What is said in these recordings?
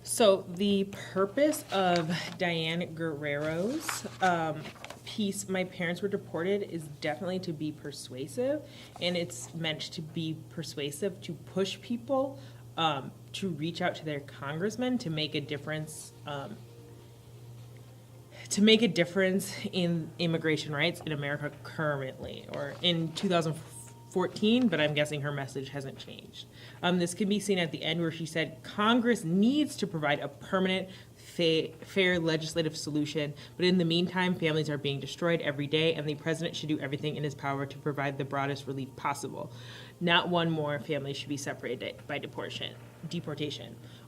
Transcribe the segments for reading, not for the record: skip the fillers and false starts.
So the purpose of Diane Guerrero's piece, "My Parents Were Deported," is definitely to be persuasive, and it's meant to be persuasive to push people to reach out to their congressmen to make a difference. In immigration rights in America currently, or in 2014, but I'm guessing her message hasn't changed. This can be seen at the end where she said, "Congress needs to provide a permanent, fair legislative solution, but in the meantime, families are being destroyed every day, and the president should do everything in his power to provide the broadest relief possible. Not one more family should be separated by deportation."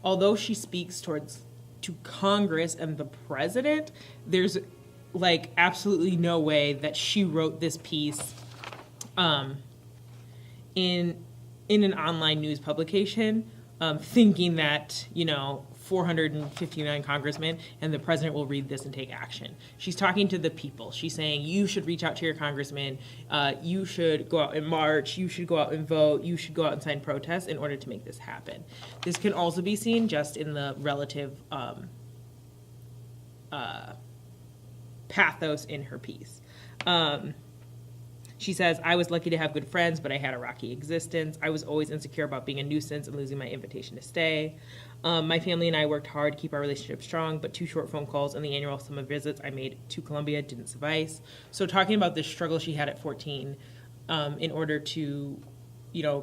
Although she speaks to Congress and the president, there's like absolutely no way that she wrote this piece in an online news publication thinking that 459 congressmen and the president will read this and take action. She's talking to the people. She's saying, you should reach out to your congressman, you should go out and march, you should go out and vote, you should go out and sign protests in order to make this happen. This can also be seen just in the relative pathos in her piece. She says, "I was lucky to have good friends, but I had a rocky existence. I was always insecure about being a nuisance and losing my invitation to stay. My family and I worked hard to keep our relationship strong, but 2 short phone calls and the annual summer visits I made to Colombia didn't suffice." So talking about this struggle she had at 14 in order to,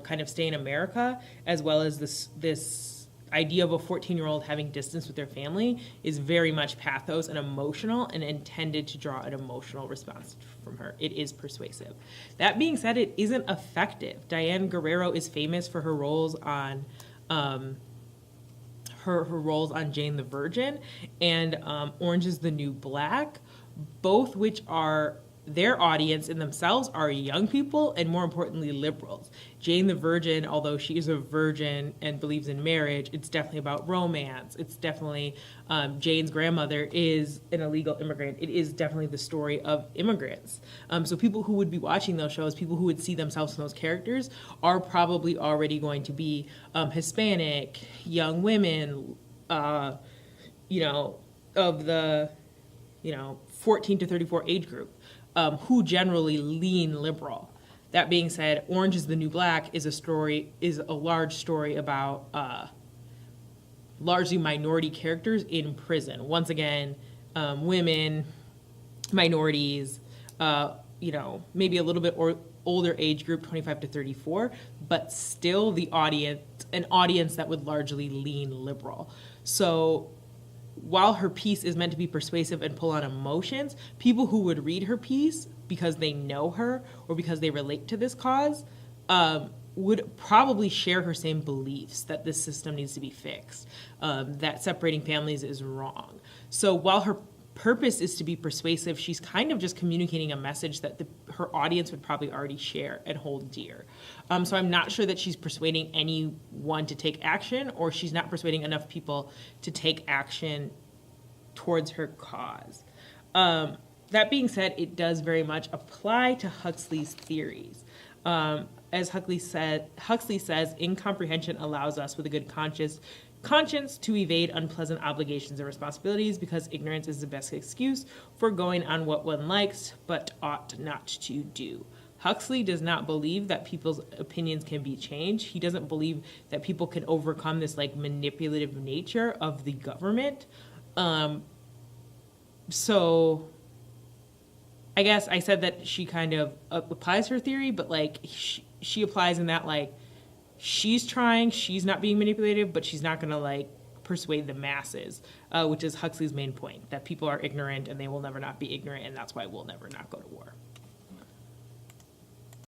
kind of stay in America, as well as this idea of a 14-year-old having distance with their family, is very much pathos and emotional and intended to draw an emotional response from her. It is persuasive. That being said, it isn't effective. Diane Guerrero is famous for her roles on her roles on Jane the Virgin and Orange is the New Black, both which are, their audience in themselves are young people and, more importantly, liberals. Jane the Virgin, although she is a virgin and believes in marriage, it's definitely about romance. It's definitely, Jane's grandmother is an illegal immigrant. It is definitely the story of immigrants. So people who would be watching those shows, people who would see themselves in those characters, are probably already going to be Hispanic, young women, of the, 14 to 34 age group. Who generally lean liberal. That being said, Orange is the New Black is a large story about largely minority characters in prison. Once again, women, minorities, maybe a little bit older age group, 25 to 34, but still an audience that would largely lean liberal. So while her piece is meant to be persuasive and pull on emotions, people who would read her piece because they know her or because they relate to this cause would probably share her same beliefs that this system needs to be fixed, that separating families is wrong. So while her purpose is to be persuasive, she's kind of just communicating a message that her audience would probably already share and hold dear. So I'm not sure that she's persuading anyone to take action, or she's not persuading enough people to take action towards her cause. That being said, it does very much apply to Huxley's theories. As Huxley says, incomprehension allows us with a good conscience to evade unpleasant obligations and responsibilities because ignorance is the best excuse for going on what one likes but ought not to do. Huxley does not believe that people's opinions can be changed. He doesn't believe that people can overcome this manipulative nature of the government. So I guess I said that she kind of applies her theory, but she applies in that she's trying, she's not being manipulative, but she's not going to persuade the masses, which is Huxley's main point, that people are ignorant and they will never not be ignorant, and that's why we'll never not go to war.